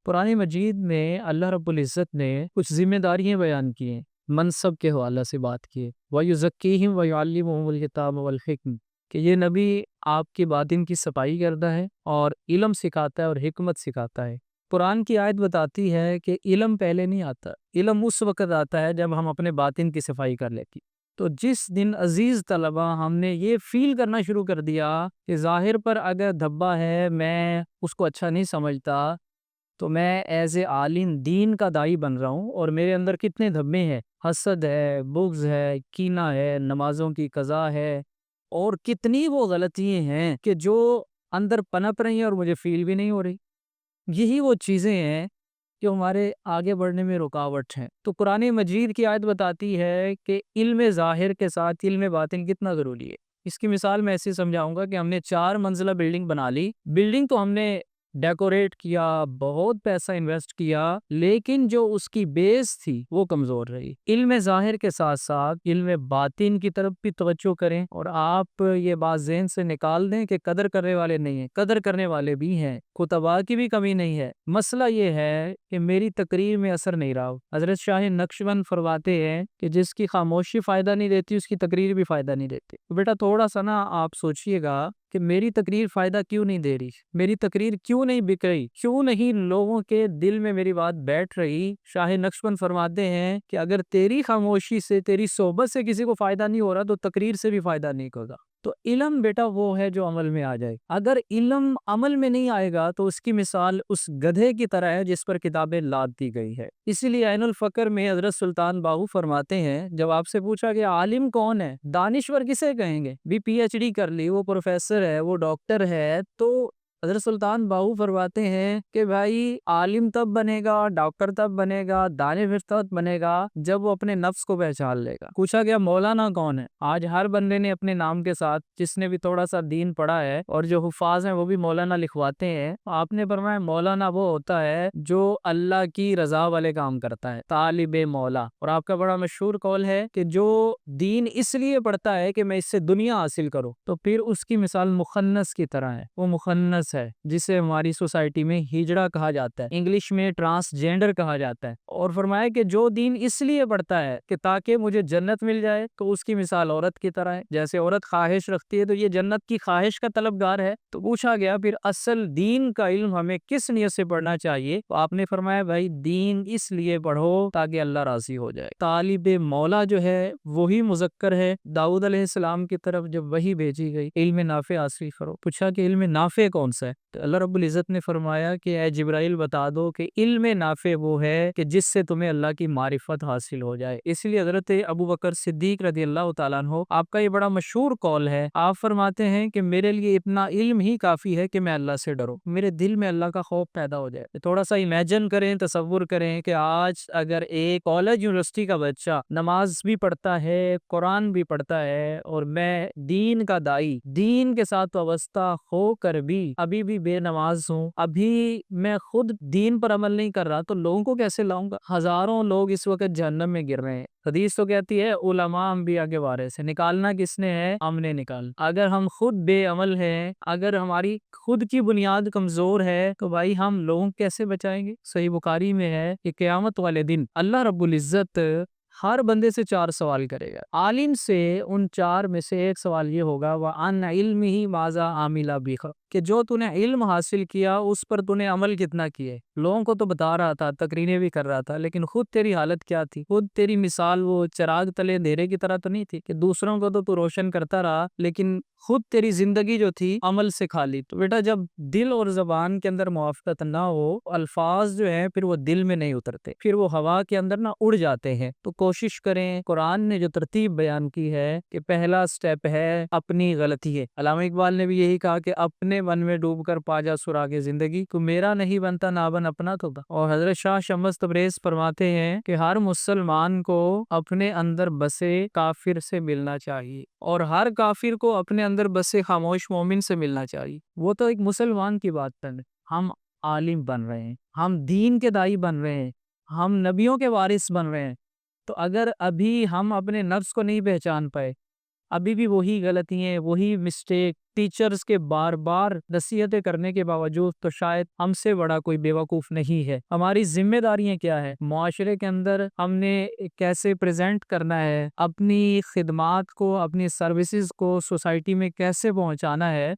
قرآن مجید میں اللہ رب العزت نے کچھ ذمہ داریاں بیان کی ہیں، منصب کے حوالے سے بات کی ہے، وَيُزَكِّيهِمْ وَيُعَلِّمُهُمُ الْكِتَابَ وَالْحِكْمَةَ کہ یہ نبی آپ کی باطن کی صفائی کرتا ہے اور علم سکھاتا ہے اور حکمت سکھاتا ہے۔ قرآن کی آیت بتاتی ہے کہ علم پہلے نہیں آتا، علم اس وقت آتا ہے جب ہم اپنے باطن کی صفائی کر لیتی۔ تو جس دن عزیز طلبہ ہم نے یہ فیل کرنا شروع کر دیا کہ ظاہر پر اگر دھبا ہے میں اس کو اچھا نہیں سمجھتا، تو میں ایز اے عالم دین کا داعی بن رہا ہوں اور میرے اندر کتنے دھبے ہیں، حسد ہے، بغض ہے، کینہ ہے، نمازوں کی قضا ہے اور کتنی وہ غلطیاں ہیں کہ جو اندر پنپ رہی ہیں اور مجھے فیل بھی نہیں ہو رہی۔ یہی وہ چیزیں ہیں جو ہمارے آگے بڑھنے میں رکاوٹ ہیں۔ تو قرآن مجید کی آیت بتاتی ہے کہ علم ظاہر کے ساتھ علم باطن کتنا ضروری ہے۔ اس کی مثال میں ایسے سمجھاؤں گا کہ ہم نے 4 منزلہ بلڈنگ بنا لی، بلڈنگ تو ہم نے ڈیکوریٹ کیا، بہت پیسہ انویسٹ کیا، لیکن جو اس کی بیس تھی وہ کمزور رہی۔ علم ظاہر کے ساتھ ساتھ علم باطن کی طرف بھی توجہ کریں، اور آپ یہ بات ذہن سے نکال دیں کہ قدر کرنے والے نہیں ہیں، قدر کرنے والے بھی ہیں، خطباء کی بھی کمی نہیں ہے۔ مسئلہ یہ ہے کہ میری تقریر میں اثر نہیں رہا۔ حضرت شاہ نقشبند فرماتے ہیں کہ جس کی خاموشی فائدہ نہیں دیتی اس کی تقریر بھی فائدہ نہیں دیتی۔ تو بیٹا تھوڑا سا نا آپ سوچئے گا کہ میری تقریر فائدہ کیوں نہیں دے رہی، میری تقریر کیوں نہیں بک رہی، کیوں نہیں لوگوں کے دل میں میری بات بیٹھ رہی۔ شاہ نقشبند فرماتے ہیں کہ اگر تیری خاموشی سے، تیری صحبت سے کسی کو فائدہ نہیں ہو رہا تو تقریر سے بھی فائدہ نہیں ہوگا۔ تو علم بیٹا وہ ہے جو عمل میں آ جائے، اگر علم عمل میں نہیں آئے گا تو اس کی مثال اس گدھے کی طرح ہے جس پر کتابیں لاد دی گئی ہے۔ اسی لیے عین الفقر میں حضرت سلطان باہو فرماتے ہیں، جب آپ سے پوچھا کہ عالم کون ہے، دانشور کسے کہیں گے، بھی پی ایچ ڈی کر لی، وہ پروفیسر ہے، وہ ڈاکٹر ہے، تو حضرت سلطان باہو فرماتے ہیں کہ بھائی عالم تب بنے گا، ڈاکٹر تب بنے گا، دانشور تب بنے گا جب وہ اپنے نفس کو پہچان لے گا۔ پوچھا گیا مولانا کون ہے، آج ہر بندے نے اپنے نام کے ساتھ جس نے بھی تھوڑا سا دین پڑھا ہے اور جو حفاظ ہیں وہ بھی مولانا لکھواتے ہیں۔ آپ نے فرمایا مولانا وہ ہوتا ہے جو اللہ کی رضا والے کام کرتا ہے، طالب مولا۔ اور آپ کا بڑا مشہور قول ہے کہ جو دین اس لیے پڑھتا ہے کہ میں اس سے دنیا حاصل کروں، تو پھر اس کی مثال مخنث کی طرح ہے۔ وہ مخنث ہے جسے ہماری سوسائٹی میں ہجڑا کہا جاتا ہے، انگلش میں ٹرانسجینڈر کہا جاتا ہے۔ اور فرمایا کہ جو دین اس لیے پڑھتا ہے کہ تاکہ مجھے جنت مل جائے، تو اس کی مثال عورت کی طرح ہے۔ جیسے عورت خواہش رکھتی ہے تو یہ جنت کی خواہش کا طلبگار ہے۔ تو پوچھا گیا پھر اصل دین کا علم ہمیں کس نیت سے پڑھنا چاہیے، تو آپ نے فرمایا بھائی دین اس لیے پڑھو تاکہ اللہ راضی ہو جائے۔ طالب مولا جو ہے وہی مذکر ہے۔ داؤد علیہ السلام کی طرف جب وحی بھیجی گئی علم نافع حاصل کرو، پوچھا کہ علم نافع کون سا ہے، تو اللہ رب العزت نے فرمایا کہ اے جبرائیل بتا دو کہ علم نافع وہ ہے کہ جس سے تمہیں اللہ کی معرفت حاصل ہو جائے۔ اس لیے حضرت ابو بکر صدیق رضی اللہ تعالیٰ عنہ، آپ کا یہ بڑا مشہور قول ہے، آپ فرماتے ہیں کہ میرے لیے اتنا علم ہی کافی ہے کہ میں اللہ سے ڈروں، میرے دل میں اللہ کا خوف پیدا ہو جائے۔ تھوڑا سا امیجن کریں، تصور کریں کہ آج اگر ایک کالج یونیورسٹی کا بچہ نماز بھی پڑھتا ہے، قرآن بھی پڑھتا ہے، اور میں دین کا داعی، دین کے ساتھ وابستہ ہو کر بھی ابھی بھی بے نماز ہوں، ابھی میں خود دین پر عمل نہیں کر رہا، تو لوگوں کو کیسے لاؤں گا؟ ہزاروں لوگ اس وقت جہنم میں گر رہے ہیں۔ حدیث تو کہتی ہے علماء انبیاء کے وارث ہیں، نکالنا کس نے ہے؟ ہم نے نکال۔ اگر ہم خود بے عمل ہیں، اگر ہماری خود کی بنیاد کمزور ہے، تو بھائی ہم لوگوں کیسے بچائیں گے؟ صحیح بخاری میں ہے کہ قیامت والے دن اللہ رب العزت ہر بندے سے 4 سوال کرے گا۔ عالم سے ان 4 میں سے ایک سوال یہ ہوگا وَعَنْ عِلْمِهِ مَاذَا عَمِلَ بِهِ، کہ جو تو نے علم حاصل کیا اس پر تو نے عمل کتنا کیے۔ لوگوں کو تو بتا رہا تھا، تقریریں بھی کر رہا تھا، لیکن خود تیری حالت کیا تھی؟ خود تیری مثال وہ چراغ تلے اندھیرے کی طرح تو نہیں تھی کہ دوسروں کو تو روشن کرتا رہا، لیکن خود تیری زندگی جو تھی عمل سے خالی۔ تو بیٹا جب دل اور زبان کے اندر موافقت نہ ہو، الفاظ جو ہیں پھر وہ دل میں نہیں اترتے، پھر وہ ہوا کے اندر نہ اڑ جاتے ہیں۔ تو کوشش کریں، قرآن نے جو ترتیب بیان کی ہے کہ پہلا سٹیپ ہے اپنی غلطی ہے۔ علامہ اقبال نے بھی یہی کہا کہ اپنے من میں ڈوب کر پا جا سراغ زندگی، تو میرا نہیں بنتا نہ بن اپنا تو۔ اور حضرت شاہ شمس تبریز فرماتے ہیں کہ ہر مسلمان کو اپنے اندر بسے کافر سے ملنا چاہیے، اور ہر کافر کو اپنے اندر بسے خاموش مومن سے ملنا چاہیے۔ وہ تو ایک مسلمان کی بات ہے، ہم عالم بن رہے ہیں، ہم دین کے داعی بن رہے ہیں، ہم نبیوں کے وارث بن رہے ہیں۔ تو اگر ابھی ہم اپنے نفس کو نہیں پہچان پائے، ابھی بھی وہی غلطی ہیں، وہی مسٹیک، ٹیچرز کے بار بار نصیحتیں کرنے کے باوجود تو شاید ہم سے بڑا کوئی بیوقوف نہیں ہے۔ ہماری ذمہ داریاں کیا ہے؟ معاشرے کے اندر ہم نے کیسے پریزنٹ کرنا ہے، اپنی خدمات کو، اپنی سروسز کو سوسائٹی میں کیسے پہنچانا ہے،